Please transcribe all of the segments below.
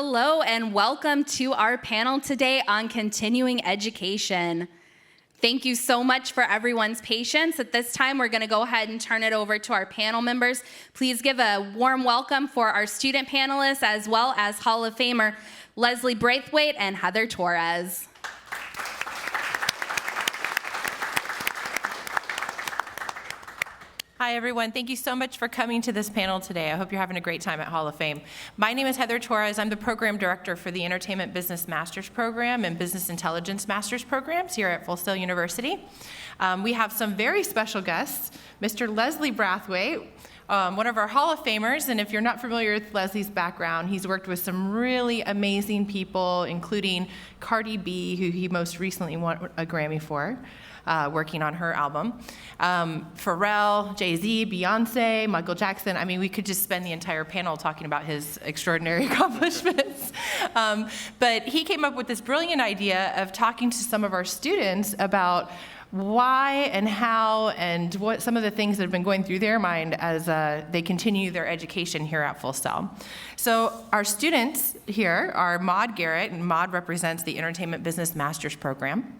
Hello and welcome to our panel today on continuing education. Thank you so much for everyone's patience. At this time, we're going to go ahead and turn it over to our panel members. Please give a warm welcome for our student panelists as well as Hall of Famer Leslie Brathwaite and Heather Torres. Hi, everyone. Thank you so much for coming to this panel today. I hope you're having a great time at Hall of Fame. My name is Heather Torres. I'm the program director for the Entertainment Business Master's Program and Business Intelligence Master's Programs here at Full Sail University. We have some very special guests, Mr. Leslie Brathwaite, one of our Hall of Famers, and if you're not familiar with Leslie's background, he's worked with some really amazing people, including Cardi B, who he most recently won a Grammy for. Working on her album. Pharrell, Jay-Z, Beyonce, Michael Jackson. I mean, we could just spend the entire panel talking about his extraordinary accomplishments. But he came up with this brilliant idea of talking to some of our students about why and how and what some of the things that have been going through their mind as they continue their education here at Full Sail. So our students here are Maude Garrett, and Maude represents the Entertainment Business Master's Program.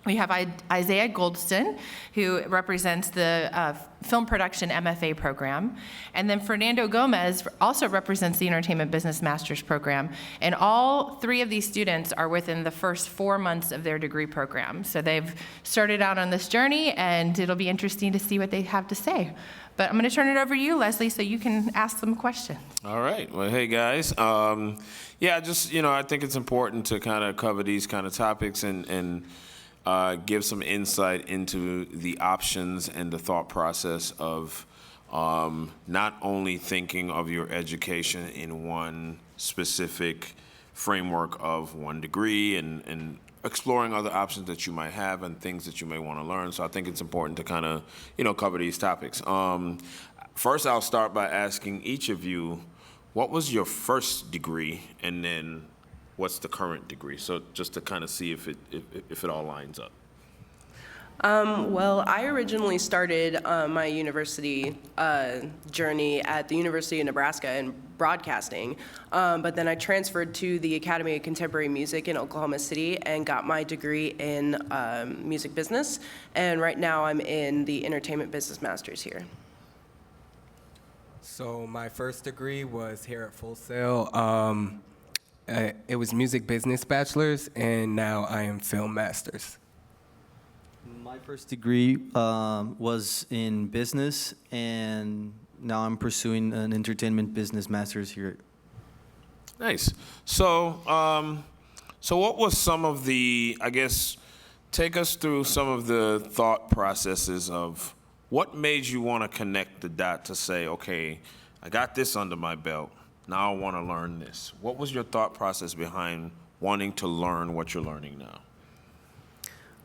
We have Isaiah Goldston, who represents the Film Production MFA program. And then Fernando Gomez also represents the Entertainment Business Master's program. And all three of these students are within the first 4 months of their degree program. So they've started out on this journey, and it'll be interesting to see what they have to say. But I'm going to turn it over to you, Leslie, so you can ask them questions. All right. Well, hey, guys. I think it's important to kind of cover these kind of topics and give some insight into the options and the thought process of not only thinking of your education in one specific framework of one degree and exploring other options that you might have and things that you may want to learn. So I think it's important to kind of, cover these topics. First, I'll start by asking each of you, what was your first degree, and then what's the current degree? So just to kind of see if it all lines up. Well, I originally started my university journey at the University of Nebraska in broadcasting, but then I transferred to the Academy of Contemporary Music in Oklahoma City and got my degree in music business, and right now I'm in the Entertainment Business Masters here. So my first degree was here at Full Sail. It was music business bachelor's, and now I am film master's. My first degree was in business, and now I'm pursuing an entertainment business master's here. Nice. So what was some of the, take us through some of the thought processes of what made you want to connect the dot to say, okay, I got this under my belt. Now I want to learn this. What was your thought process behind wanting to learn what you're learning now?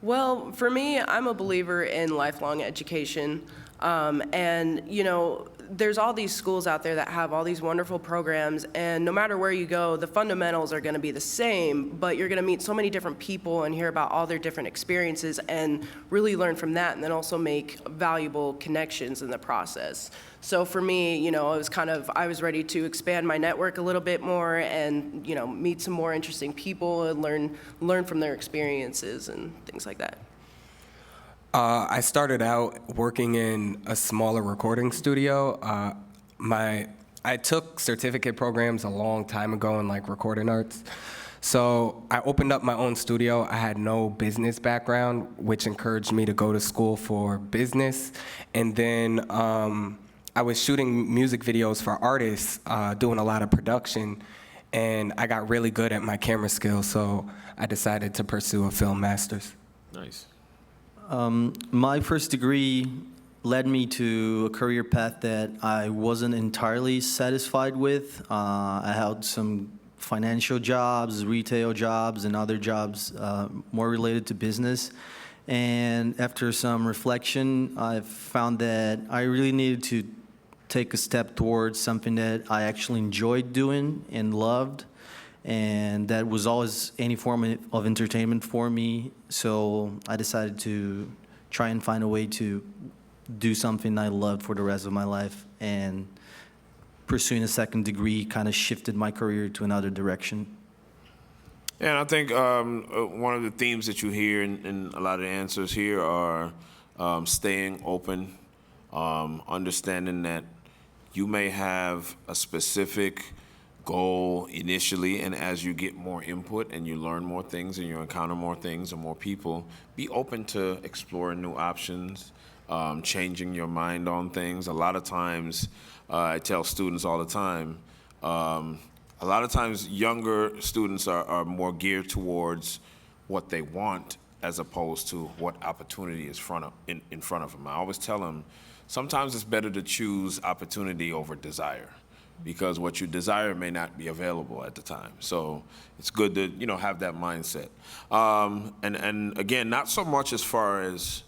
Well, for me, I'm a believer in lifelong education. There's all these schools out there that have all these wonderful programs, and no matter where you go, the fundamentals are going to be the same, but you're going to meet so many different people and hear about all their different experiences and really learn from that, and then also make valuable connections in the process. So for me, I was ready to expand my network a little bit more and, meet some more interesting people and learn from their experiences and things like that. I started out working in a smaller recording studio. I took certificate programs a long time ago in recording arts. So I opened up my own studio. I had no business background, which encouraged me to go to school for business. And then I was shooting music videos for artists, doing a lot of production, and I got really good at my camera skills, so I decided to pursue a film master's. Nice. My first degree led me to a career path that I wasn't entirely satisfied with. I held some financial jobs, retail jobs, and other jobs more related to business. And after some reflection, I found that I really needed to take a step towards something that I actually enjoyed doing and loved. And that was always any form of entertainment for me. So I decided to try and find a way to do something I loved for the rest of my life. And pursuing a second degree kind of shifted my career to another direction. Yeah, and I think one of the themes that you hear in a lot of the answers here are staying open, understanding that you may have a specific goal initially, and as you get more input and you learn more things and you encounter more things and more people, be open to exploring new options, changing your mind on things. A lot of times, I tell students all the time, a lot of times younger students are more geared towards what they want as opposed to what opportunity is in front of them. I always tell them, sometimes it's better to choose opportunity over desire, because what you desire may not be available at the time. So it's good to, have that mindset. And again, not so much as far as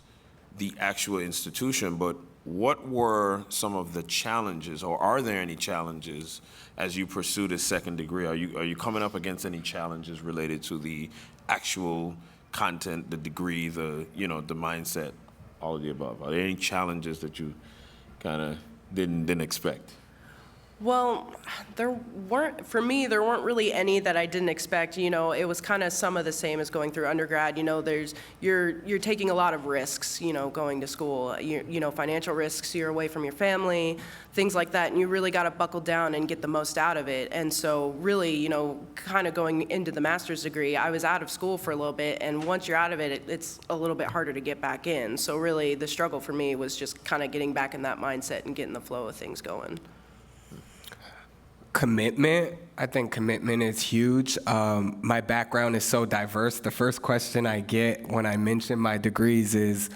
the actual institution, but what were some of the challenges, or are there any challenges as you pursue this second degree? Are you coming up against any challenges related to the actual content, the degree, the mindset, all of the above? Are there any challenges that you kind of didn't expect? Well, there weren't really any that I didn't expect. It was kind of some of the same as going through undergrad. You're taking a lot of risks, going to school. Financial risks, you're away from your family, things like that, and you really got to buckle down and get the most out of it. And so really, kind of going into the master's degree, I was out of school for a little bit, and once you're out of it, it's a little bit harder to get back in. So really, the struggle for me was just kind of getting back in that mindset and getting the flow of things going. Commitment. I think commitment is huge. My background is so diverse. The first question I get when I mention my degrees is,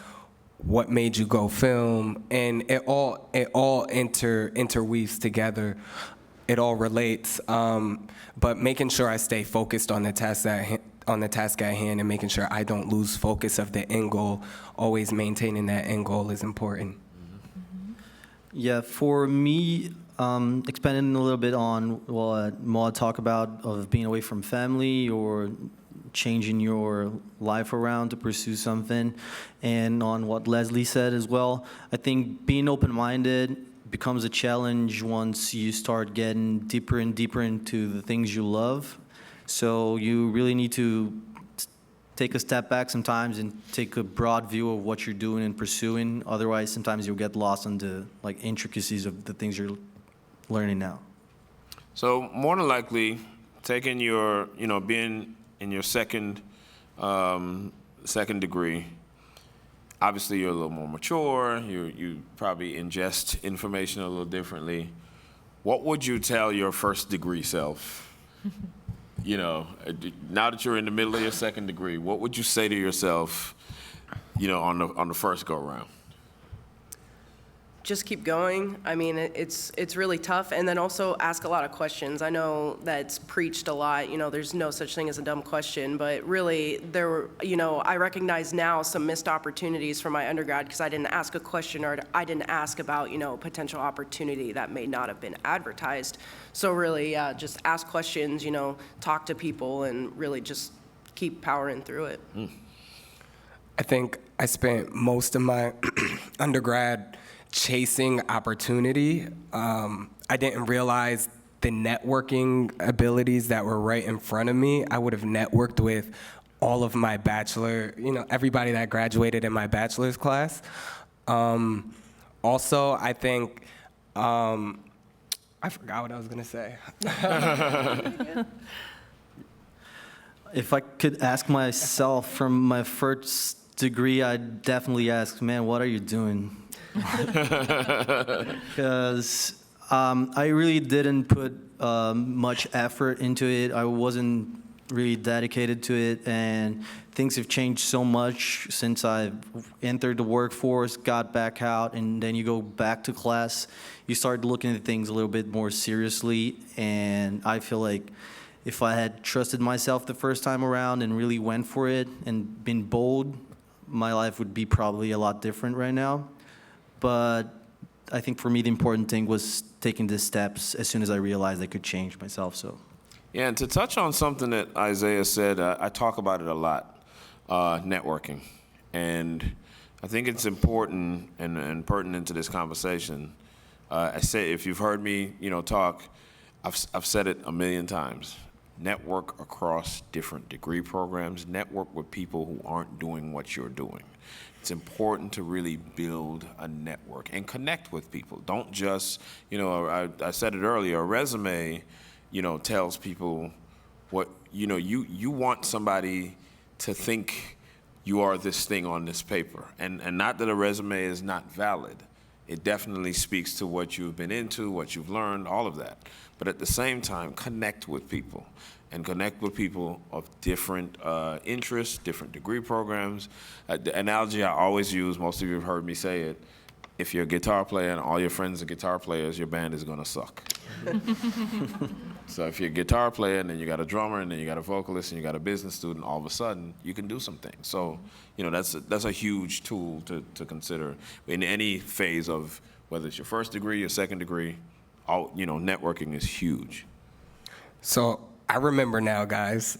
what made you go film? And it all interweaves together. It all relates. But making sure I stay focused on the task at hand and making sure I don't lose focus of the end goal, always maintaining that end goal is important. Yeah, for me, expanding a little bit on what Maud talked about of being away from family or changing your life around to pursue something, and on what Leslie said as well, I think being open-minded becomes a challenge once you start getting deeper and deeper into the things you love. So you really need to take a step back sometimes and take a broad view of what you're doing and pursuing. Otherwise, sometimes you'll get lost in the intricacies of the things you're learning now. So more than likely, taking your, being in your second degree, obviously you're a little more mature. You probably ingest information a little differently. What would you tell your first degree self? Now that you're in the middle of your second degree, what would you say to yourself, on the first go round? Just keep going. I mean, it's really tough, and then also ask a lot of questions. I know that's preached a lot. There's no such thing as a dumb question, but really, there were. I recognize now some missed opportunities from my undergrad because I didn't ask a question or I didn't ask about potential opportunity that may not have been advertised. So really, just ask questions. Talk to people, and really just keep powering through it. I think I spent most of my undergrad chasing opportunity. I didn't realize the networking abilities that were right in front of me. I would have networked with all of my bachelor, everybody that graduated in my bachelor's class. Also, I think, I forgot what I was gonna say. If I could ask myself from my first degree, I'd definitely ask, man, what are you doing? Because I really didn't put much effort into it. I wasn't really dedicated to it, and things have changed so much since I've entered the workforce, got back out, and then you go back to class. You start looking at things a little bit more seriously, and I feel like if I had trusted myself the first time around and really went for it and been bold, my life would be probably a lot different right now. But I think for me, the important thing was taking the steps as soon as I realized I could change myself. So, yeah, and to touch on something that Isaiah said, I talk about it a lot, networking. And I think it's important and pertinent to this conversation. I say, if you've heard me, talk, I've said it a million times. Network across different degree programs. Network with people who aren't doing what you're doing. It's important to really build a network and connect with people. Don't just, I said it earlier, a resume, tells people what, you want somebody to think you are this thing on this paper. And not that a resume is not valid. It definitely speaks to what you've been into, what you've learned, all of that. But at the same time, connect with people. And connect with people of different interests, different degree programs. The analogy I always use, most of you have heard me say it, if you're a guitar player and all your friends are guitar players, your band is gonna suck. So if you're a guitar player and then you got a drummer and then you got a vocalist and you got a business student, all of a sudden you can do some things. So, that's a huge tool to consider in any phase of whether it's your first degree, your second degree, networking is huge. So I remember now, guys.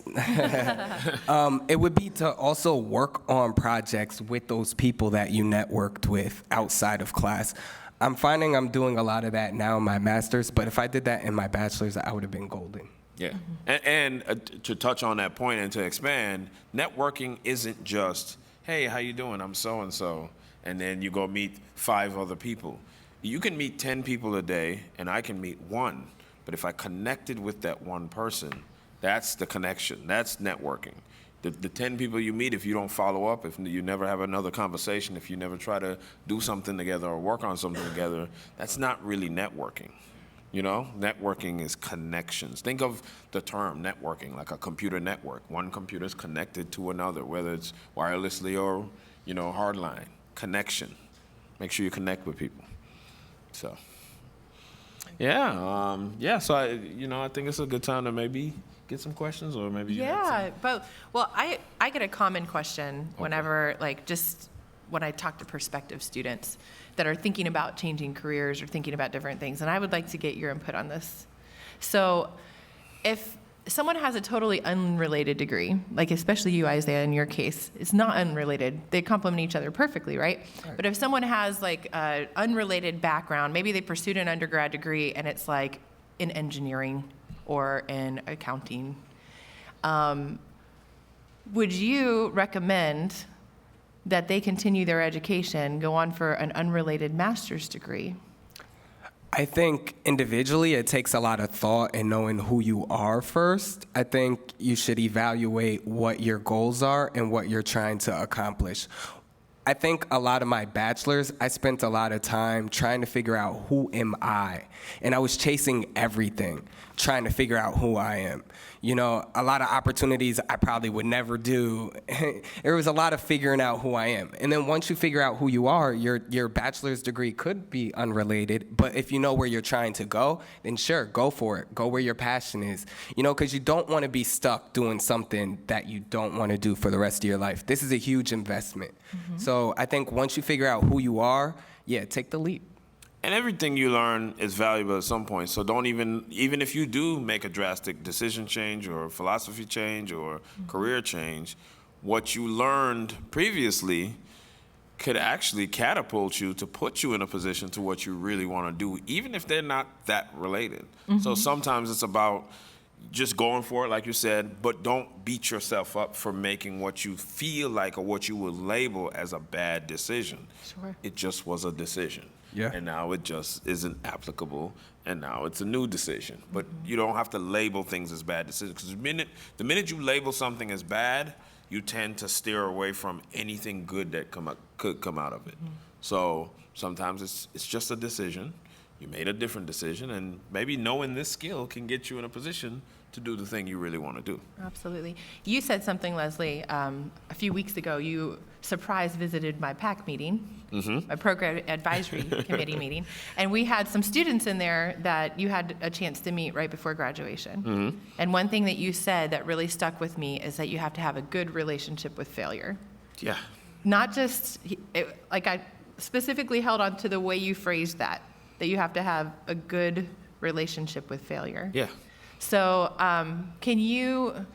It would be to also work on projects with those people that you networked with outside of class. I'm finding I'm doing a lot of that now in my master's, but if I did that in my bachelor's, I would have been golden. Yeah, and to touch on that point and to expand, networking isn't just, hey, how you doing? I'm so-and-so, and then you go meet 5 other people. You can meet 10 people a day, and I can meet 1. But if I connected with that one person, that's the connection. That's networking. The 10 people you meet, if you don't follow up, if you never have another conversation, if you never try to do something together or work on something together, that's not really networking. Networking is connections. Think of the term networking like a computer network. One computer is connected to another, whether it's wirelessly or, hardline. Connection. Make sure you connect with people. So. Yeah, so I think it's a good time to maybe get some questions, or maybe you have some. I get a common question whenever, just when I talk to prospective students that are thinking about changing careers or thinking about different things, and I would like to get your input on this. So if someone has a totally unrelated degree, like especially you, Isaiah, in your case, it's not unrelated. They complement each other perfectly, right? But if someone has an unrelated background, maybe they pursued an undergrad degree and it's like in engineering or in accounting, would you recommend that they continue their education, go on for an unrelated master's degree? I think individually it takes a lot of thought in knowing who you are first. I think you should evaluate what your goals are and what you're trying to accomplish. I think a lot of my bachelor's, I spent a lot of time trying to figure out who am I. And I was chasing everything, trying to figure out who I am. A lot of opportunities I probably would never do. There was a lot of figuring out who I am. And then once you figure out who you are, your bachelor's degree could be unrelated. But if you know where you're trying to go, then sure, go for it. Go where your passion is. Because you don't want to be stuck doing something that you don't want to do for the rest of your life. This is a huge investment. Mm-hmm. So I think once you figure out who you are, take the leap. And everything you learn is valuable at some point. So don't even if you do make a drastic decision change or philosophy change or career change, what you learned previously could actually catapult you to put you in a position to what you really want to do, even if they're not that related. Mm-hmm. So sometimes it's about just going for it, like you said, but don't beat yourself up for making what you feel like or what you would label as a bad decision. Sure. It just was a decision. Yeah. And now it just isn't applicable, and now it's a new decision. But you don't have to label things as bad decisions, because the minute you label something as bad, you tend to steer away from anything good that could come out of it. Mm-hmm. So sometimes it's just a decision. You made a different decision, and maybe knowing this skill can get you in a position to do the thing you really want to do. Absolutely. You said something, Leslie, a few weeks ago. You surprise visited my PAC meeting, my program advisory committee meeting, and we had some students in there that you had a chance to meet right before graduation. Mm-hmm. And one thing that you said that really stuck with me is that you have to have a good relationship with failure. Yeah. Not just, I specifically held on to the way you phrased that you have to have a good relationship with failure. Yeah. So can you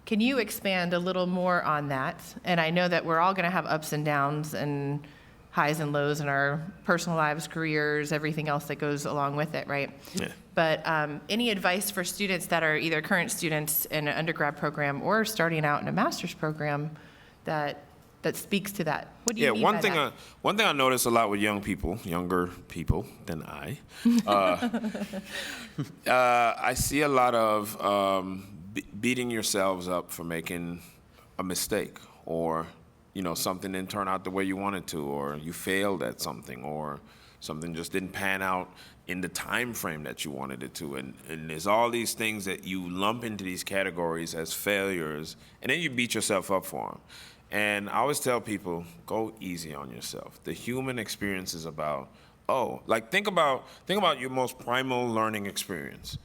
expand a little more on that? And I know that we're all going to have ups and downs, and highs and lows in our personal lives, careers, everything else that goes along with it, right? Yeah. But any advice for students that are either current students in an undergrad program or starting out in a master's program that speaks to that? What do you mean by that? One thing I notice a lot with younger people than I, I see a lot of beating yourselves up for making a mistake, or something didn't turn out the way you wanted to, or you failed at something, or something just didn't pan out in the time frame that you wanted it to. And there's all these things that you lump into these categories as failures, and then you beat yourself up for them. And I always tell people, go easy on yourself. The human experience is about, think about your most primal learning experience.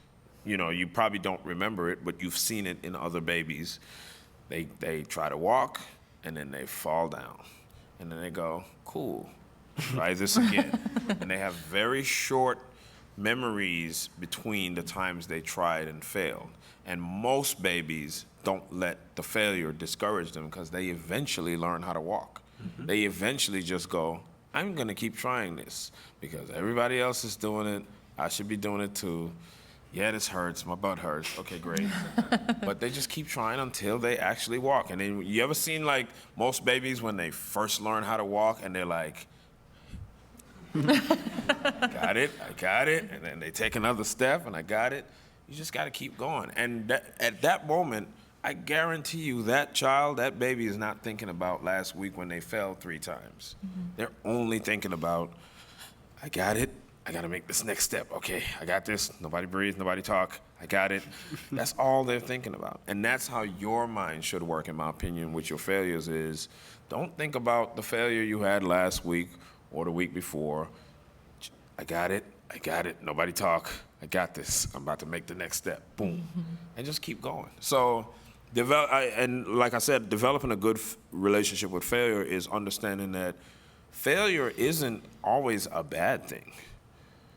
You probably don't remember it, but you've seen it in other babies. They try to walk, and then they fall down. And then they go, cool, try this again. And they have very short memories between the times they tried and failed. And most babies don't let the failure discourage them, because they eventually learn how to walk. Mm-hmm. They eventually just go, I'm going to keep trying this because everybody else is doing it. I should be doing it too. Yeah, this hurts. My butt hurts. Okay, great. But they just keep trying until they actually walk. And then you ever seen most babies when they first learn how to walk and they're like, got it, I got it. And then they take another step and I got it. You just got to keep going. And at that moment, I guarantee you that baby is not thinking about last week when they fell 3 times. Mm-hmm. They're only thinking about, I got it. I got to make this next step. Okay, I got this. Nobody breathe, nobody talk. I got it. That's all they're thinking about. And that's how your mind should work, in my opinion, with your failures is, don't think about the failure you had last week or the week before. I got it. Nobody talk. I got this. I'm about to make the next step. Boom. Mm-hmm. And just keep going. So, and like I said, developing a good relationship with failure is understanding that failure isn't always a bad thing.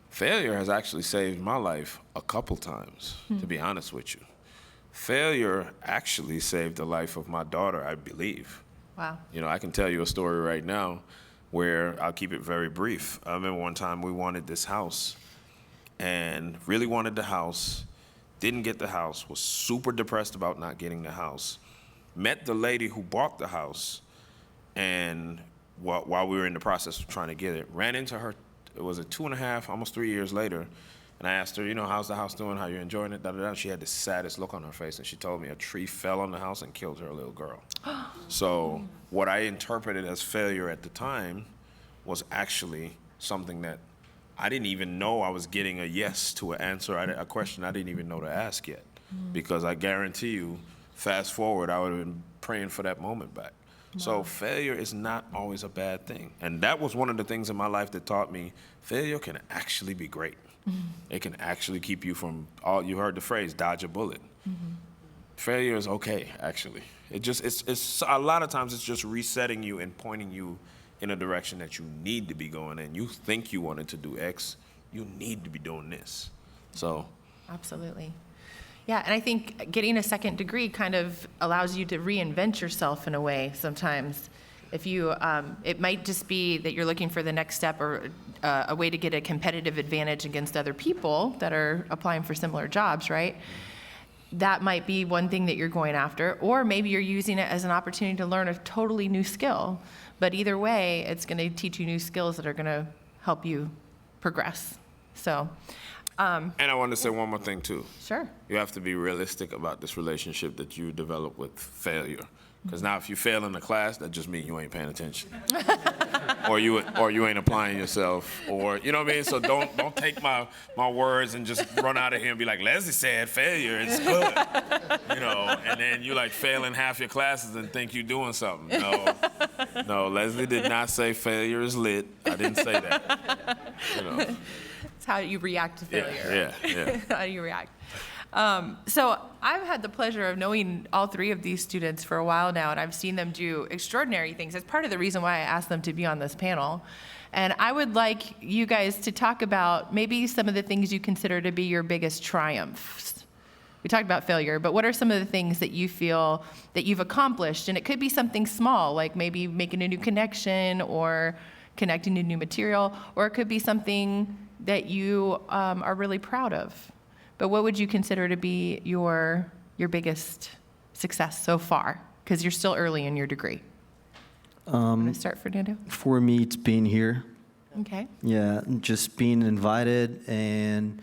Failure has actually saved my life a couple times, to be honest with you. Failure actually saved the life of my daughter, I believe. Wow. I can tell you a story right now where I'll keep it very brief. I remember one time we wanted this house and really wanted the house, didn't get the house, was super depressed about not getting the house. Met the lady who bought the house, and while we were in the process of trying to get it, ran into her. It was 2.5, almost 3 years later, and I asked her, how's the house doing? How you enjoying it? Da-da-da. She had the saddest look on her face, and she told me a tree fell on the house and killed her little girl. So what I interpreted as failure at the time was actually something that I didn't even know I was getting a yes to an answer, a question I didn't even know to ask yet. Because I guarantee you, fast forward, I would have been praying for that moment back. Wow. So failure is not always a bad thing. And that was one of the things in my life that taught me failure can actually be great. Mm-hmm. It can actually keep you from, you heard the phrase, dodge a bullet. Mm-hmm. Failure is okay, actually. It's a lot of times it's just resetting you and pointing you in a direction that you need to be going in. You think you wanted to do X, you need to be doing this. So. Absolutely. Yeah, and I think getting a second degree kind of allows you to reinvent yourself in a way sometimes. If you, it might just be that you're looking for the next step or a way to get a competitive advantage against other people that are applying for similar jobs, right? That might be one thing that you're going after, or maybe you're using it as an opportunity to learn a totally new skill. But either way, it's going to teach you new skills that are going to help you progress. So. And I want to say one more thing, too. Sure. You have to be realistic about this relationship that you develop with failure. Because now if you fail in the class, that just means you ain't paying attention. or you ain't applying yourself. Or, you know what I mean? So don't take my words and just run out of here and be like, Leslie said failure is good. And then you failing half your classes and think you're doing something. No, Leslie did not say failure is lit. I didn't say that. It's how you react to failure. Yeah. How you react. So I've had the pleasure of knowing all 3 of these students for a while now, and I've seen them do extraordinary things. That's part of the reason why I asked them to be on this panel. And I would like you guys to talk about maybe some of the things you consider to be your biggest triumphs. We talked about failure, but what are some of the things that you feel that you've accomplished? And it could be something small, like maybe making a new connection or connecting to new material, or it could be something that you are really proud of. But what would you consider to be your biggest success so far? Because you're still early in your degree. Want to start, Fernando? For me, it's being here. Okay. Yeah, just being invited, and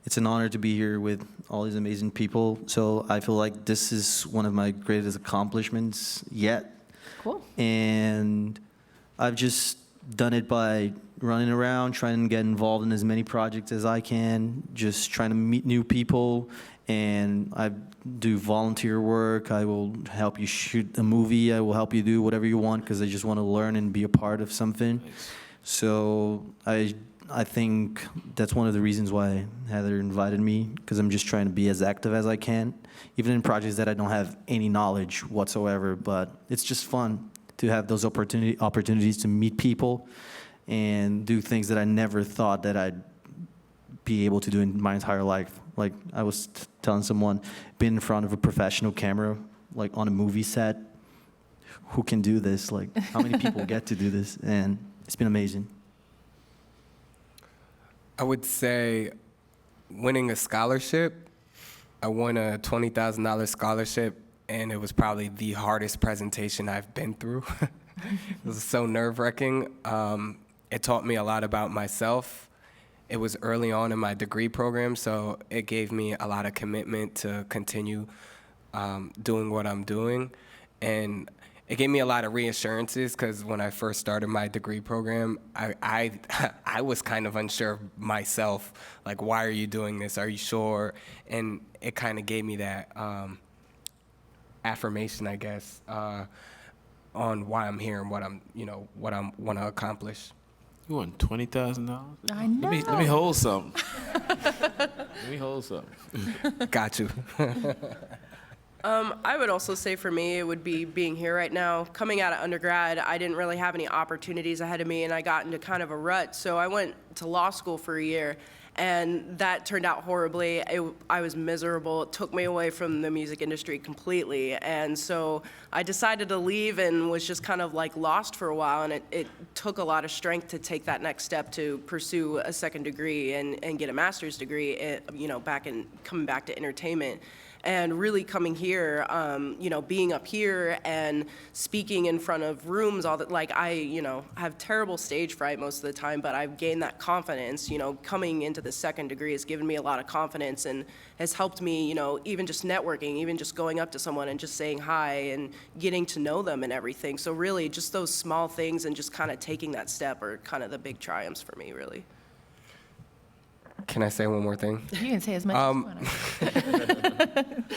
it's an honor to be here with all these amazing people. So I feel like this is one of my greatest accomplishments yet. Cool. And I've just done it by running around, trying to get involved in as many projects as I can, just trying to meet new people. And I do volunteer work. I will help you shoot a movie. I will help you do whatever you want because I just want to learn and be a part of something. So I think that's one of the reasons why Heather invited me, because I'm just trying to be as active as I can, even in projects that I don't have any knowledge whatsoever. But it's just fun to have those opportunities to meet people and do things that I never thought that I'd be able to do in my entire life. Like I was telling someone, being in front of a professional camera, like on a movie set, who can do this? Like how many people get to do this? And it's been amazing. I would say winning a scholarship. I won a $20,000 scholarship, and it was probably the hardest presentation I've been through. It was so nerve-wracking. It taught me a lot about myself. It was early on in my degree program, so it gave me a lot of commitment to continue doing what I'm doing. And it gave me a lot of reassurances, because when I first started my degree program, I was kind of unsure of myself, like, why are you doing this? Are you sure? And it kind of gave me that affirmation, I guess, on why I'm here and what I'm, what I want to accomplish. You won $20,000? I know. Let me hold something. Let me hold something. Got you. I would also say for me, it would be being here right now. Coming out of undergrad, I didn't really have any opportunities ahead of me, and I got into kind of a rut. So I went to law school for a year, and that turned out horribly. I was miserable. It took me away from the music industry completely. And so I decided to leave and was just kind of like lost for a while, and it took a lot of strength to take that next step to pursue a second degree and get a master's degree, coming back to entertainment. And really coming here, being up here and speaking in front of rooms, all that, like I have terrible stage fright most of the time, but I've gained that confidence. Coming into the second degree has given me a lot of confidence and has helped me, even just networking, even just going up to someone and just saying hi and getting to know them and everything. So really just those small things and just kind of taking that step are kind of the big triumphs for me, really. Can I say one more thing? You can say as much as you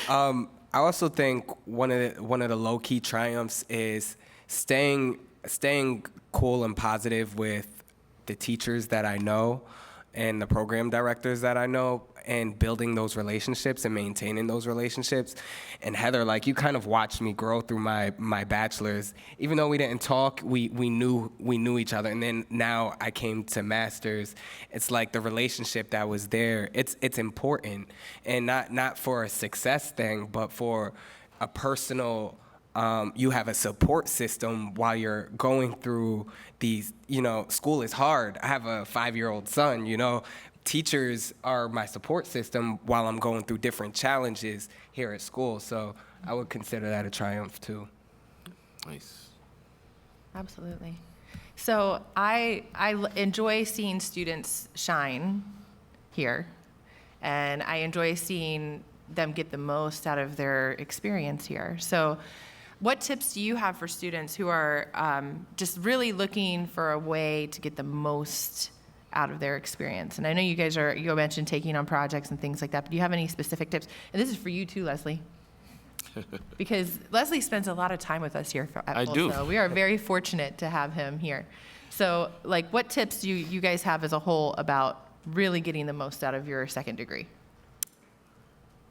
want. I also think one of the low key triumphs is staying cool and positive with the teachers that I know and the program directors that I know, and building those relationships and maintaining those relationships. And Heather, like, you kind of watched me grow through my bachelor's. Even though we didn't talk, we knew each other. And then now I came to master's. It's like the relationship that was there. It's important, and not for a success thing, but for a personal. You have a support system while you're going through these. School is hard. I have a 5-year-old son. Teachers are my support system while I'm going through different challenges here at school. So I would consider that a triumph too. Nice. Absolutely. So I enjoy seeing students shine here, and I enjoy seeing them get the most out of their experience here. So what tips do you have for students who are just really looking for a way to get the most out of their experience? And I know you guys you mentioned taking on projects and things like that, but do you have any specific tips? And this is for you too, Leslie. Because Leslie spends a lot of time with us here at Full Sail. We are very fortunate to have him here. So, like, what tips do you guys have as a whole about really getting the most out of your second degree?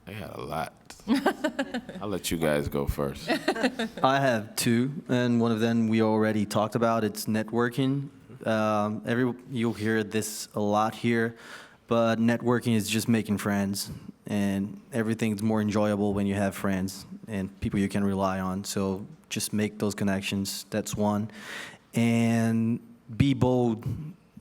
I had a lot. I'll let you guys go first. I have two, and one of them we already talked about. It's networking. You'll hear this a lot here, but networking is just making friends, and everything's more enjoyable when you have friends and people you can rely on. So just make those connections. That's one. And be bold.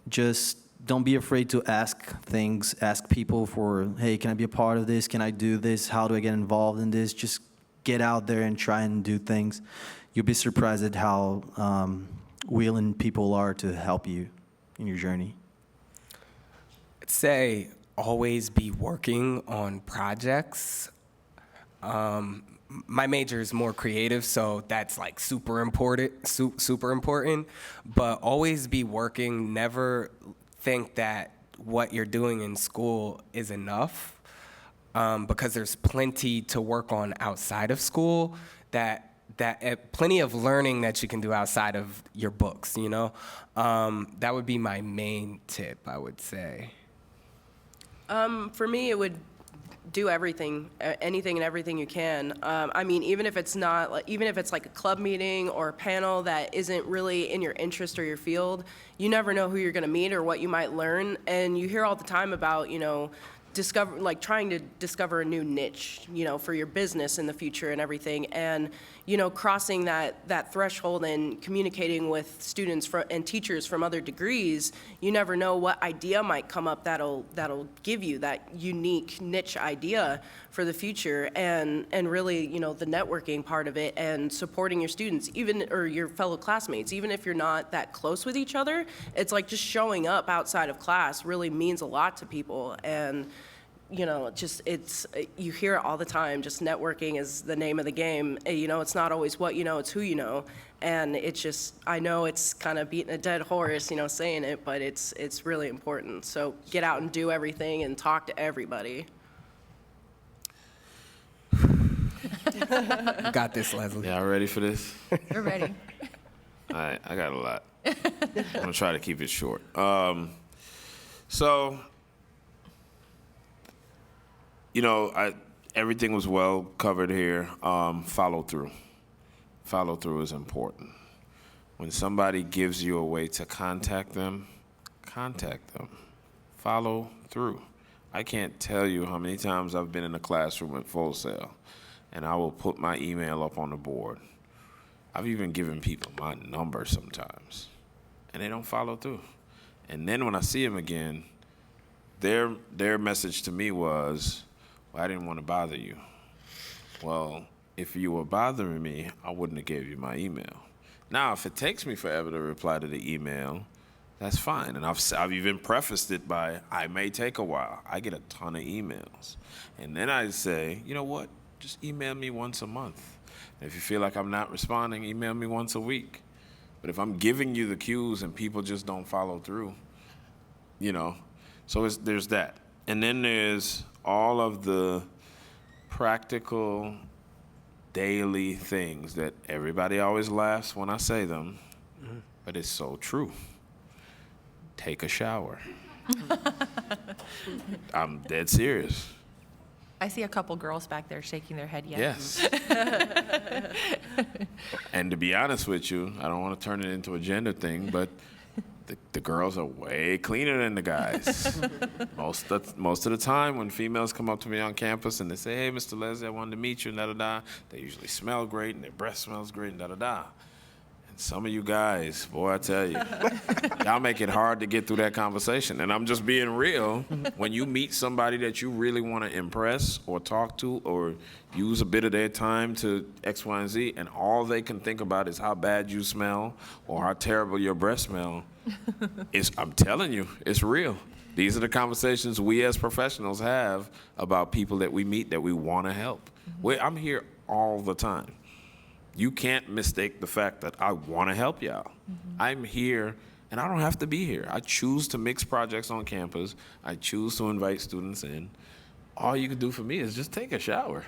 Just don't be afraid to ask things. Ask people for, hey, can I be a part of this? Can I do this? How do I get involved in this? Just get out there and try and do things. You'll be surprised at how willing people are to help you in your journey. I'd say always be working on projects. My major is more creative, so that's like super important, super important. But always be working. Never think that what you're doing in school is enough, because there's plenty to work on outside of school. Plenty of learning that you can do outside of your books. You know, that would be my main tip, I would say. For me, it would do everything, anything and everything you can. I mean, even if it's like a club meeting or a panel that isn't really in your interest or your field, you never know who you're going to meet or what you might learn. And you hear all the time about, trying to discover a new niche, for your business in the future and everything. And, crossing that threshold and communicating with students and teachers from other degrees, you never know what idea might come up that'll give you that unique niche idea for the future. And really, the networking part of it and supporting your students, or your fellow classmates, even if you're not that close with each other, it's like just showing up outside of class really means a lot to people. And you hear it all the time, just networking is the name of the game. It's not always what you know, it's who you know. And it's just, I know it's kind of beating a dead horse, saying it, but it's really important. So get out and do everything and talk to everybody. You got this, Leslie. Y'all ready for this? We're ready. All right, I got a lot. I'm gonna try to keep it short. Everything was well covered here. Follow through. Follow through is important. When somebody gives you a way to contact them. Follow through. I can't tell you how many times I've been in a classroom at Full Sail, and I will put my email up on the board. I've even given people my number sometimes, and they don't follow through. And then when I see them again, their message to me was, well, I didn't want to bother you. Well, if you were bothering me, I wouldn't have gave you my email. Now, if it takes me forever to reply to the email, that's fine. And I've even prefaced it by, I may take a while. I get a ton of emails. And then I say, you know what? Just email me once a month. And if you feel like I'm not responding, email me once a week. But if I'm giving you the cues and people just don't follow through, so there's that. And then there's all of the practical daily things that everybody always laughs when I say them, but it's so true. Take a shower. I'm dead serious. I see a couple girls back there shaking their head Yes. And to be honest with you, I don't want to turn it into a gender thing, but the girls are way cleaner than the guys. Most of the time when females come up to me on campus and they say, hey, Mr. Leslie, I wanted to meet you, and da-da-da, they usually smell great and their breath smells great and da-da-da. And some of you guys, boy, I tell you, y'all make it hard to get through that conversation. And I'm just being real. When you meet somebody that you really want to impress or talk to or use a bit of their time to X, Y, and Z, and all they can think about is how bad you smell or how terrible your breath smell, I'm telling you, it's real. These are the conversations we as professionals have about people that we meet that we want to help. I'm here all the time. You can't mistake the fact that I want to help y'all. I'm here, and I don't have to be here. I choose to mix projects on campus. I choose to invite students in. All you can do for me is just take a shower.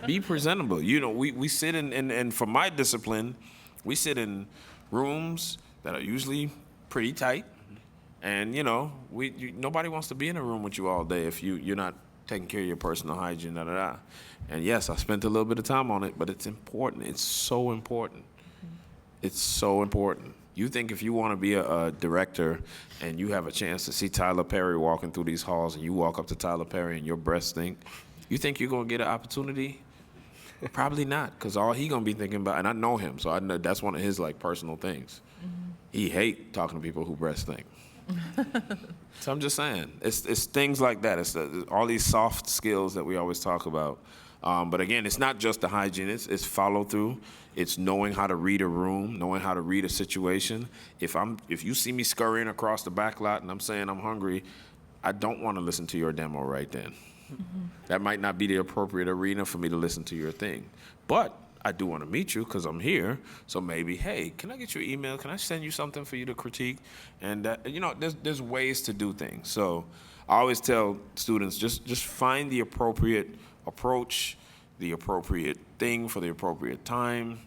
Be presentable. We sit in for my discipline, we sit in rooms that are usually pretty tight. And, nobody wants to be in a room with you all day if you're not taking care of your personal hygiene, da-da-da. And yes, I spent a little bit of time on it, but it's important. It's so important. It's so important. You think if you want to be a director and you have a chance to see Tyler Perry walking through these halls and you walk up to Tyler Perry and your breath stink, you think you're going to get an opportunity? Probably not, because all he going to be thinking about, and I know him, so I know that's one of his personal things. he hate talking to people who breast stink. So I'm just saying, it's things like that. It's all these soft skills that we always talk about. But again, it's not just the hygiene. It's follow through. It's knowing how to read a room, knowing how to read a situation. If you see me scurrying across the back lot and I'm saying I'm hungry, I don't want to listen to your demo right then. That might not be the appropriate arena for me to listen to your thing. But I do want to meet you because I'm here. So maybe, hey, can I get your email? Can I send you something for you to critique? And there's ways to do things. So I always tell students, just find the appropriate approach, the appropriate thing for the appropriate time.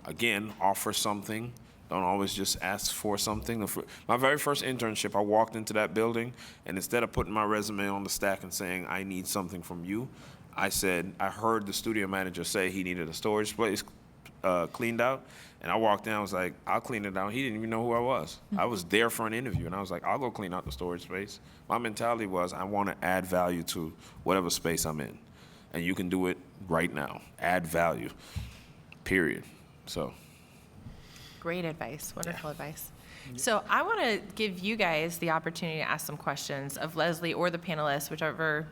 Again, offer something. Don't always just ask for something. My very first internship, I walked into that building, and instead of putting my resume on the stack and saying, I need something from you, I heard the studio manager say he needed a storage place cleaned out, and I walked in, I was like, I'll clean it out. He didn't even know who I was. I was there for an interview, and I was like, I'll go clean out the storage space. My mentality was, I want to add value to whatever space I'm in, and you can do it right now. Add value, period. So. Great advice, wonderful advice. So I want to give you guys the opportunity to ask some questions of Leslie or the panelists, whichever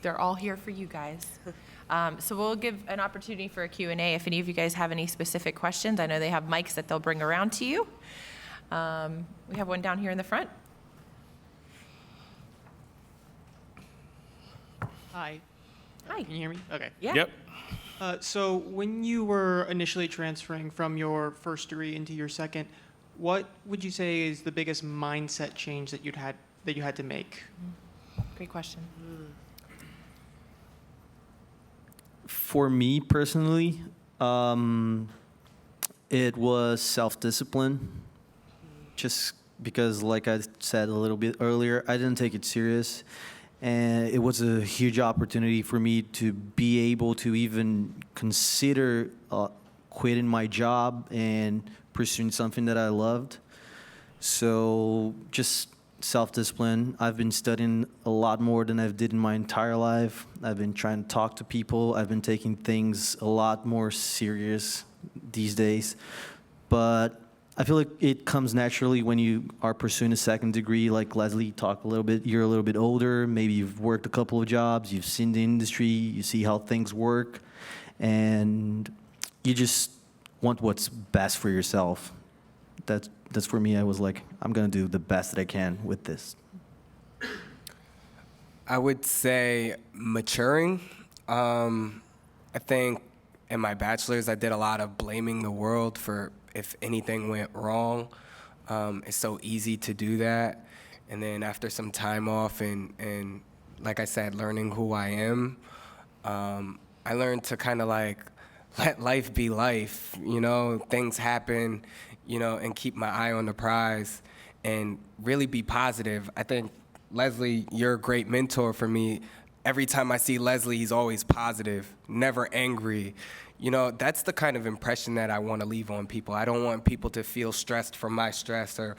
they're all here for you guys. So we'll give an opportunity for a Q&A if any of you guys have any specific questions. I know they have mics that they'll bring around to you. We have one down here in the front. Hi. Hi. Can you hear me? Okay. Yeah. Yep. So when you were initially transferring from your first degree into your second, what would you say is the biggest mindset change that you had to make? Great question. For me personally, it was self-discipline. Just because, like I said a little bit earlier, I didn't take it serious. And it was a huge opportunity for me to be able to even consider quitting my job and pursuing something that I loved. So just self-discipline. I've been studying a lot more than I've did in my entire life. I've been trying to talk to people. I've been taking things a lot more serious these days. But I feel like it comes naturally when you are pursuing a second degree. Like Leslie talked a little bit, you're a little bit older, maybe you've worked a couple of jobs, you've seen the industry, you see how things work, and you just want what's best for yourself. That's for me. I was like, I'm gonna do the best that I can with this. I would say maturing. I think in my bachelor's, I did a lot of blaming the world for if anything went wrong. It's so easy to do that. And then after some time off and like I said, learning who I am, I learned to kind of like let life be life, things happen, and keep my eye on the prize and really be positive. I think, Leslie, you're a great mentor for me. Every time I see Leslie, he's always positive, never angry. That's the kind of impression that I want to leave on people. I don't want people to feel stressed from my stress or,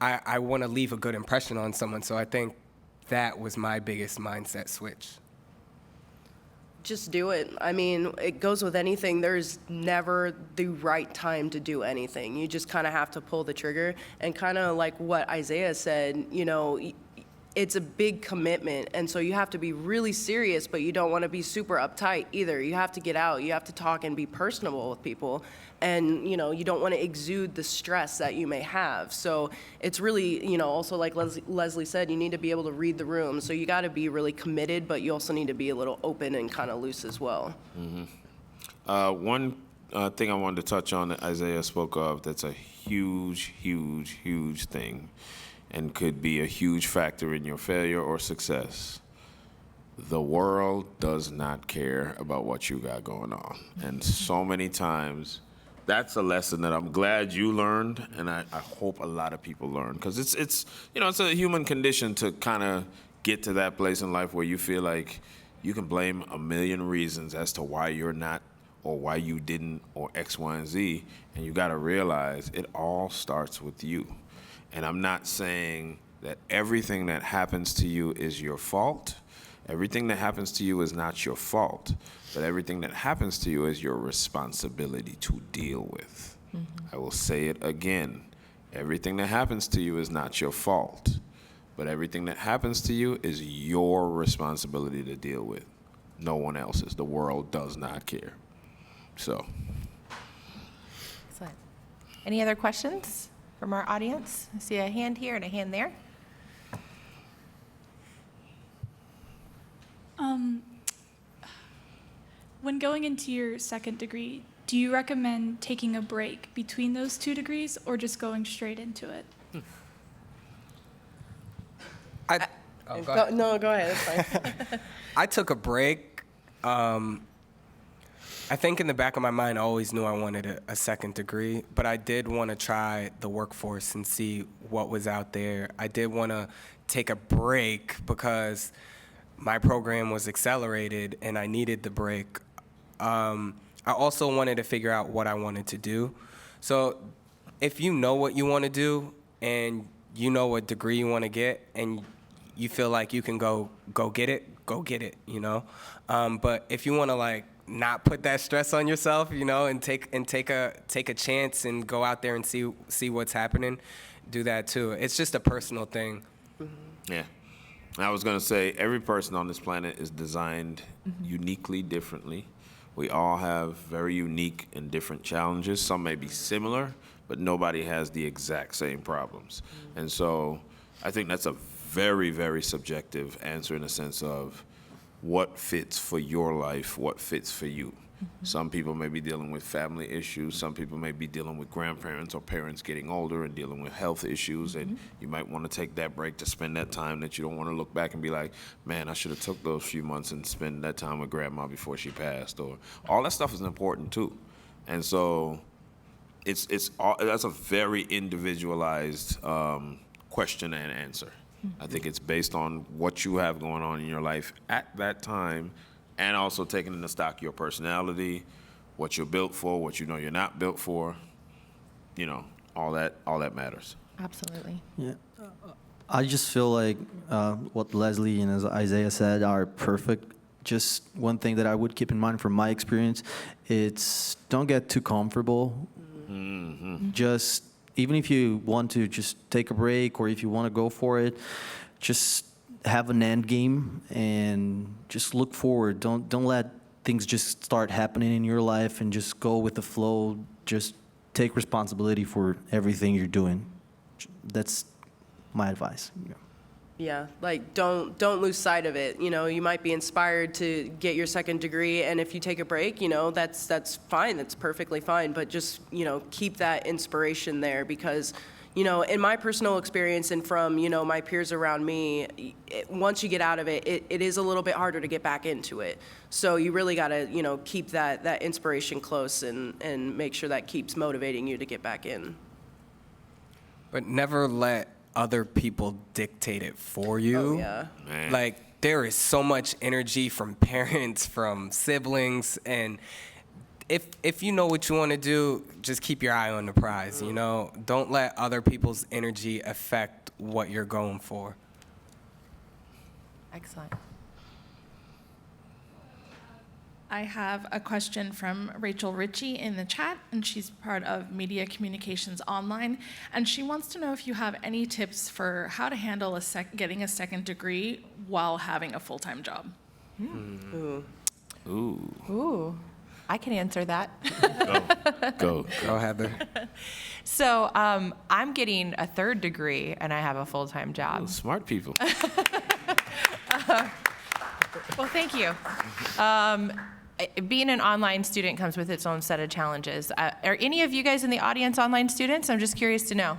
I want to leave a good impression on someone. So I think that was my biggest mindset switch. Just do it. I mean, it goes with anything. There's never the right time to do anything. You just kind of have to pull the trigger. And kind of like what Isaiah said, it's a big commitment, and so you have to be really serious, but you don't want to be super uptight either. You have to get out, you have to talk and be personable with people, and you don't want to exude the stress that you may have. So it's really, also like Leslie said, you need to be able to read the room. So you got to be really committed, but you also need to be a little open and kind of loose as well. One thing I wanted to touch on that Isaiah spoke of that's a huge, huge, huge thing and could be a huge factor in your failure or success. The world does not care about what you got going on. And so many times, that's a lesson that I'm glad you learned, and I hope a lot of people learn. Because it's a human condition to kind of get to that place in life where you feel like you can blame a million reasons as to why you're not or why you didn't or X, Y, and Z. And you got to realize it all starts with you. And I'm not saying that everything that happens to you is your fault. Everything that happens to you is not your fault. But everything that happens to you is your responsibility to deal with. I will say it again. Everything that happens to you is not your fault, but everything that happens to you is your responsibility to deal with. No one else's. The world does not care. So. Excellent. Any other questions from our audience? I see a hand here and a hand there. When going into your second degree, do you recommend taking a break between those 2 degrees or just going straight into it? Go ahead. No, go ahead. That's fine. I took a break. I think in the back of my mind, I always knew I wanted a second degree, but I did want to try the workforce and see what was out there. I did want to take a break because my program was accelerated and I needed the break. I also wanted to figure out what I wanted to do. So if you know what you want to do and you know what degree you want to get and you feel like you can go get it, you know? But if you want to like not put that stress on yourself, you know, and take a chance and go out there and see what's happening, do that too. It's just a personal thing. Yeah. I was going to say, every person on this planet is designed uniquely differently. We all have very unique and different challenges. Some may be similar, but nobody has the exact same problems. And so I think that's a very, very subjective answer in the sense of what fits for your life, what fits for you. Some people may be dealing with family issues. Some people may be dealing with grandparents or parents getting older and dealing with health issues. And you might want to take that break to spend that time that you don't want to look back and be like, man, I should have took those few months and spend that time with grandma before she passed. Or all that stuff is important too. And so that's a very individualized question and answer. I think it's based on what you have going on in your life at that time, and also taking into stock your personality, what you're built for, what you know you're not built for. You know, all that matters. Absolutely. Yeah. I just feel like what Leslie and as Isaiah said are perfect. Just one thing that I would keep in mind from my experience, it's don't get too comfortable. Just even if you want to just take a break or if you want to go for it, just have an end game and just look forward. Don't let things just start happening in your life and just go with the flow. Just take responsibility for everything you're doing. That's my advice. Yeah, like don't lose sight of it. You know, you might be inspired to get your second degree, and if you take a break, you know, that's fine. That's perfectly fine. But just, you know, keep that inspiration there because, you know, in my personal experience and from, you know, my peers around me, once you get out of it, it is a little bit harder to get back into it. So you really got to, you know, keep that inspiration close and make sure that keeps motivating you to get back in. But never let other people dictate it for you. Oh, yeah. Man. Like, there is so much energy from parents, from siblings, and if you know what you want to do, just keep your eye on the prize, you know? Don't let other people's energy affect what you're going for. Excellent. I have a question from Rachel Ritchie in the chat, and she's part of Media Communications Online, and she wants to know if you have any tips for how to handle getting a second degree while having a full-time job. Ooh. I can answer that. Go. Go, Heather. So I'm getting a third degree, and I have a full-time job. Ooh, smart people. Well, thank you. Being an online student comes with its own set of challenges. Are any of you guys in the audience online students? I'm just curious to know.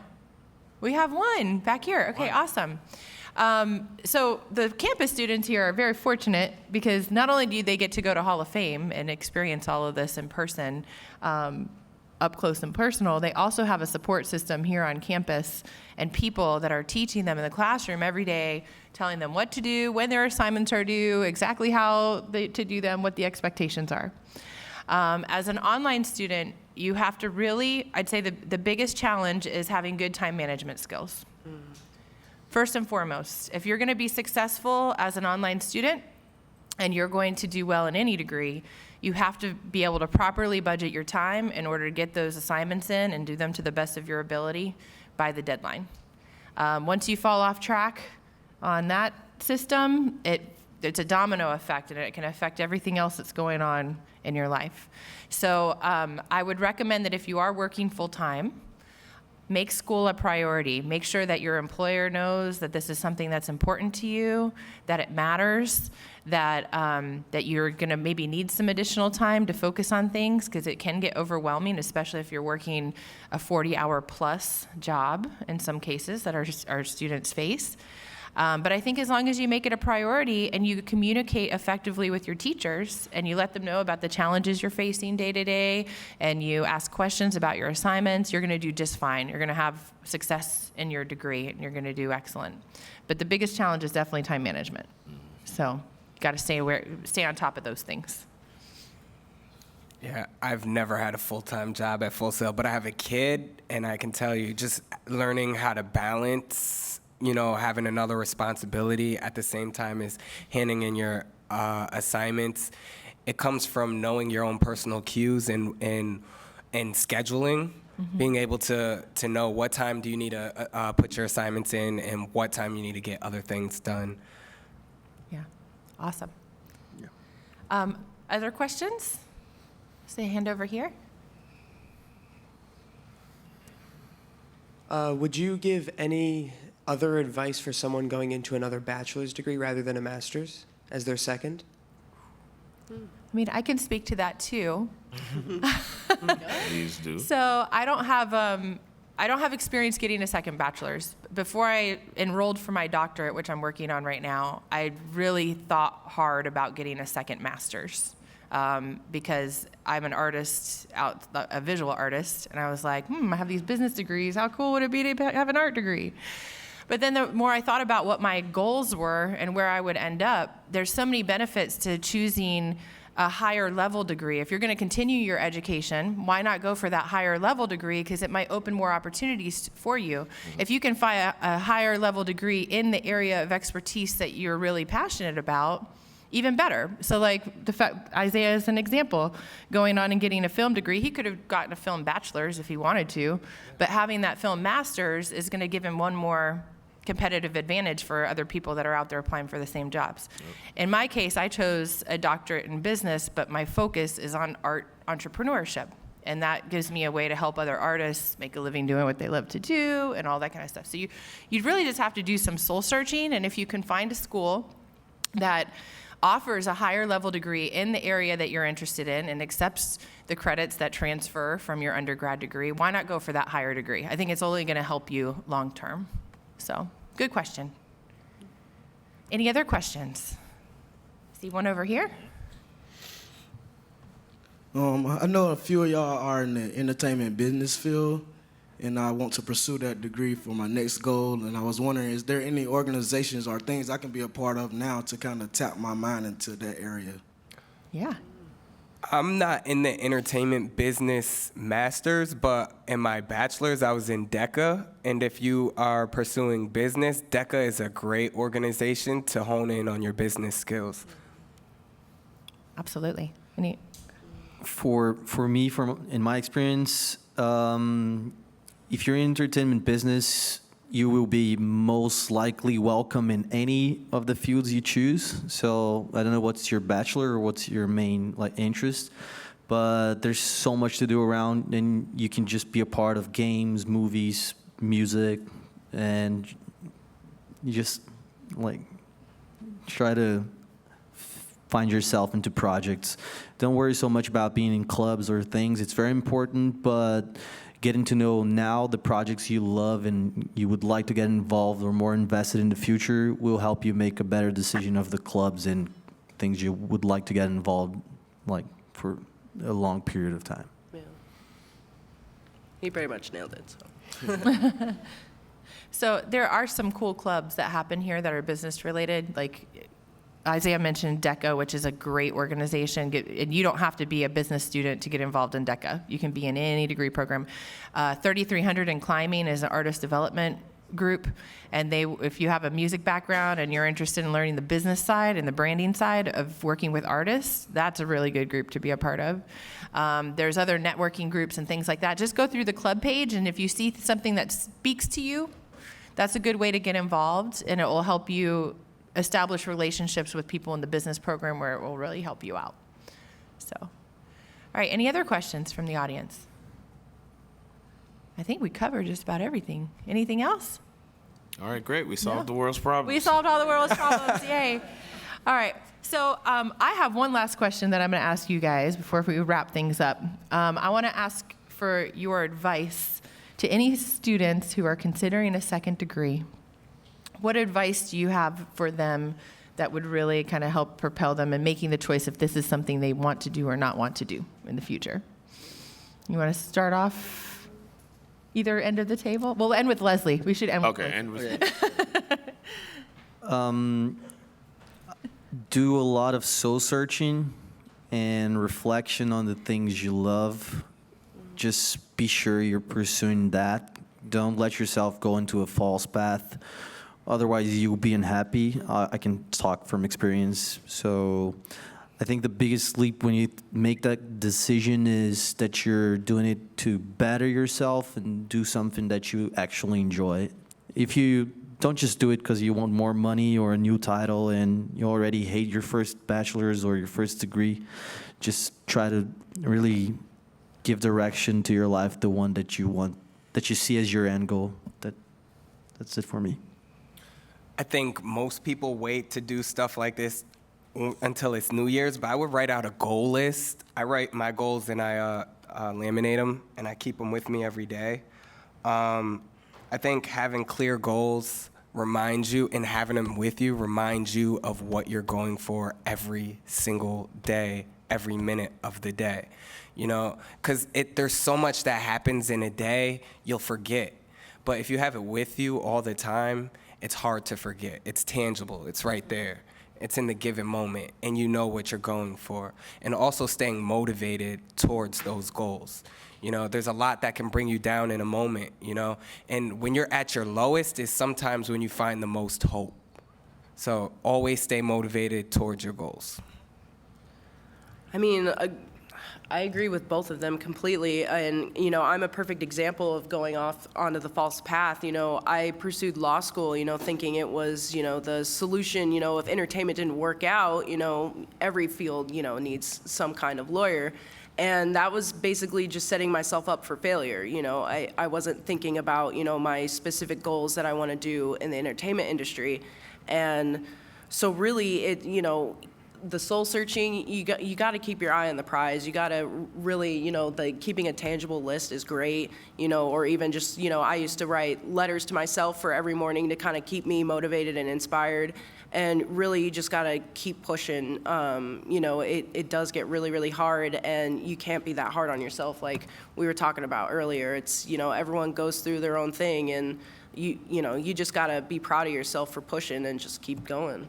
We have one back here. Okay, awesome. So the campus students here are very fortunate because not only do they get to go to Hall of Fame and experience all of this in person, up close and personal, they also have a support system here on campus and people that are teaching them in the classroom every day, telling them what to do, when their assignments are due, exactly how to do them, what the expectations are. As an online student, you have to really, I'd say the biggest challenge is having good time management skills. First and foremost, if you're going to be successful as an online student and you're going to do well in any degree, You have to be able to properly budget your time in order to get those assignments in and do them to the best of your ability by the deadline. Once you fall off track on that system, it's a domino effect, and it can affect everything else that's going on in your life. So I would recommend that if you are working full-time, make school a priority. Make sure that your employer knows that this is something that's important to you, that it matters, that you're going to maybe need some additional time to focus on things, because it can get overwhelming, especially if you're working a 40-hour plus job in some cases that our students face. But I think as long as you make it a priority and you communicate effectively with your teachers and you let them know about the challenges you're facing day to day and you ask questions about your assignments, you're going to do just fine. You're going to have success in your degree and you're going to do excellent. But the biggest challenge is definitely time management. So you got to stay on top of those things. Yeah, I've never had a full-time job at Full Sail, but I have a kid, and I can tell you, just learning how to balance, having another responsibility at the same time as handing in your assignments. It comes from knowing your own personal cues and scheduling, being able to know what time do you need to put your assignments in and what time you need to get other things done. Yeah, awesome. Yeah. Other questions? Say a hand over here. Would you give any other advice for someone going into another bachelor's degree rather than a master's as their second? I mean, I can speak to that too. Please do. So I don't have experience getting a second bachelor's. Before I enrolled for my doctorate, which I'm working on right now, I really thought hard about getting a second master's. Because I'm an artist, a visual artist, and I was like, I have these business degrees. How cool would it be to have an art degree? But then the more I thought about what my goals were and where I would end up, there's so many benefits to choosing a higher level degree. If you're going to continue your education, why not go for that higher level degree? Because it might open more opportunities for you. If you can find a higher level degree in the area of expertise that you're really passionate about, even better. So like Isaiah is an example, going on and getting a film degree. He could have gotten a film bachelor's if he wanted to, but having that film master's is going to give him one more competitive advantage for other people that are out there applying for the same jobs. Yep. In my case, I chose a doctorate in business, but my focus is on art entrepreneurship. And that gives me a way to help other artists make a living doing what they love to do and all that kind of stuff. So you really just have to do some soul searching, and if you can find a school that offers a higher level degree in the area that you're interested in and accepts the credits that transfer from your undergrad degree, why not go for that higher degree? I think it's only going to help you long term. So, good question. Any other questions? See one over here? I know a few of y'all are in the entertainment business field, and I want to pursue that degree for my next goal. And I was wondering, is there any organizations or things I can be a part of now to kind of tap my mind into that area? Yeah. I'm not in the entertainment business master's, but in my bachelor's, I was in DECA. And if you are pursuing business, DECA is a great organization to hone in on your business skills. Absolutely. For me, in my experience, if you're in entertainment business, you will be most likely welcome in any of the fields you choose. So I don't know what's your bachelor or what's your main interest, but there's so much to do around, and you can just be a part of games, movies, music, and you just try to find yourself into projects. Don't worry so much about being in clubs or things. It's very important, but getting to know now the projects you love and you would like to get involved or more invested in the future will help you make a better decision of the clubs and things you would like to get involved for a long period of time. Yeah. He pretty much nailed it. So. So there are some cool clubs that happen here that are business related, like Isaiah mentioned DECA, which is a great organization, and you don't have to be a business student to get involved in DECA. You can be in any degree program. 3300 in climbing is an artist development group, and if you have a music background and you're interested in learning the business side and the branding side of working with artists, that's a really good group to be a part of. There's other networking groups and things like that. Just go through the club page, and if you see something that speaks to you, that's a good way to get involved, and it will help you establish relationships with people in the business program where it will really help you out. So, all right, any other questions from the audience? I think we covered just about everything. Anything else? All right, great. We solved the world's problems. We solved all the world's problems. Yay. All right. So I have one last question that I'm going to ask you guys before we wrap things up. I want to ask for your advice to any students who are considering a second degree. What advice do you have for them that would really kind of help propel them in making the choice if this is something they want to do or not want to do in the future? You want to start off either end of the table? We'll end with Leslie. We should end with Leslie. End with Do a lot of soul searching and reflection on the things you love. Just be sure you're pursuing that. Don't let yourself go into a false path. Otherwise, you'll be unhappy. I can talk from experience. So I think the biggest leap when you make that decision is that you're doing it to better yourself and do something that you actually enjoy. If you don't just do it because you want more money or a new title and you already hate your first bachelor's or your first degree, just try to really give direction to your life, the one that you want, that you see as your end goal. That's it for me. I think most people wait to do stuff like this until it's New Year's, but I would write out a goal list. I write my goals and I laminate them, and I keep them with me every day. I think having clear goals reminds you, and having them with you reminds you of what you're going for every single day, every minute of the day. You know, because there's so much that happens in a day, you'll forget. But if you have it with you all the time, it's hard to forget. It's tangible. It's right there. It's in the given moment, and you know what you're going for. And also staying motivated towards those goals. You know, there's a lot that can bring you down in a moment, you know. And when you're at your lowest is sometimes when you find the most hope. So always stay motivated towards your goals. I mean, I agree with both of them completely. And, you know, I'm a perfect example of going off onto the false path. You know, I pursued law school, you know, thinking it was, you know, the solution. You know, if entertainment didn't work out, you know, every field, you know, needs some kind of lawyer. And that was basically just setting myself up for failure. You know, I wasn't thinking about, you know, my specific goals that I want to do in the entertainment industry. And so really, you know, the soul searching, you got to keep your eye on the prize. You got to really, you know, keeping a tangible list is great, you know, or even just, you know, I used to write letters to myself for every morning to kind of keep me motivated and inspired. And really, you just got to keep pushing. You know, it does get really, really hard, and you can't be that hard on yourself like we were talking about earlier. It's, you know, everyone goes through their own thing, and you know, you just got to be proud of yourself for pushing and just keep going.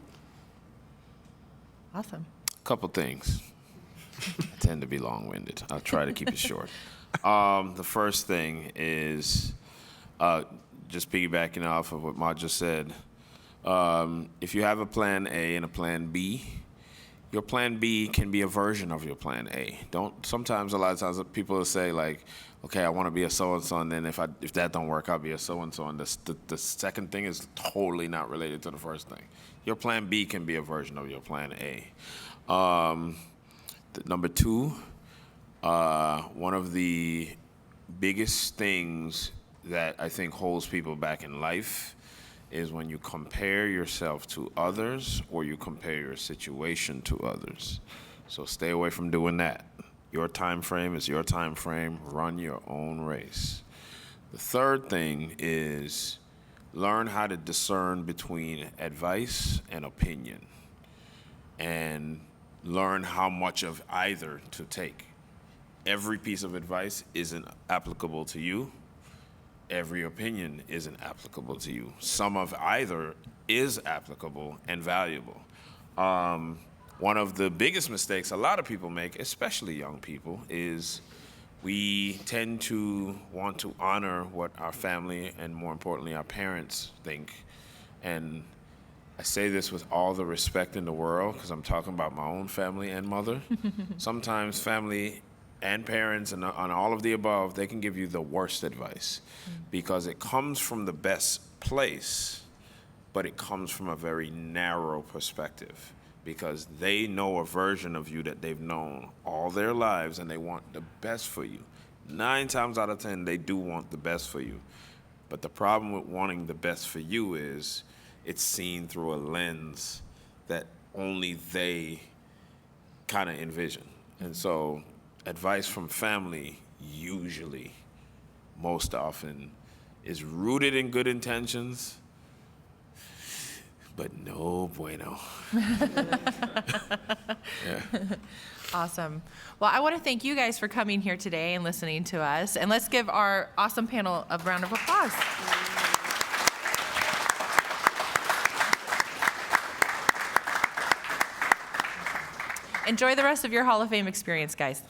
Awesome. Couple things. I tend to be long-winded. I'll try to keep it short. The first thing is just piggybacking off of what Ma just said. If you have a plan A and a plan B, your plan B can be a version of your plan A. Sometimes a lot of times people will say like, okay, I want to be a so-and-so, and then if that don't work, I'll be a so-and-so. And the second thing is totally not related to the first thing. Your plan B can be a version of your plan A. Number two, one of the biggest things that I think holds people back in life is when you compare yourself to others or you compare your situation to others. So stay away from doing that. Your time frame is your time frame. Run your own race. The third thing is learn how to discern between advice and opinion, and learn how much of either to take. Every piece of advice isn't applicable to you. Every opinion isn't applicable to you. Some of either is applicable and valuable. One of the biggest mistakes a lot of people make, especially young people, is we tend to want to honor what our family and, more importantly, our parents think. And I say this with all the respect in the world because I'm talking about my own family and mother. Sometimes family and parents and on all of the above, they can give you the worst advice because it comes from the best place, but it comes from a very narrow perspective because they know a version of you that they've known all their lives and they want the best for you. 9 times out of 10, they do want the best for you. But the problem with wanting the best for you is it's seen through a lens that only they kind of envision. And so advice from family usually, most often, is rooted in good intentions, but no bueno. Yeah. Awesome. Well, I want to thank you guys for coming here today and listening to us. And let's give our awesome panel a round of applause. Enjoy the rest of your Hall of Fame experience, guys.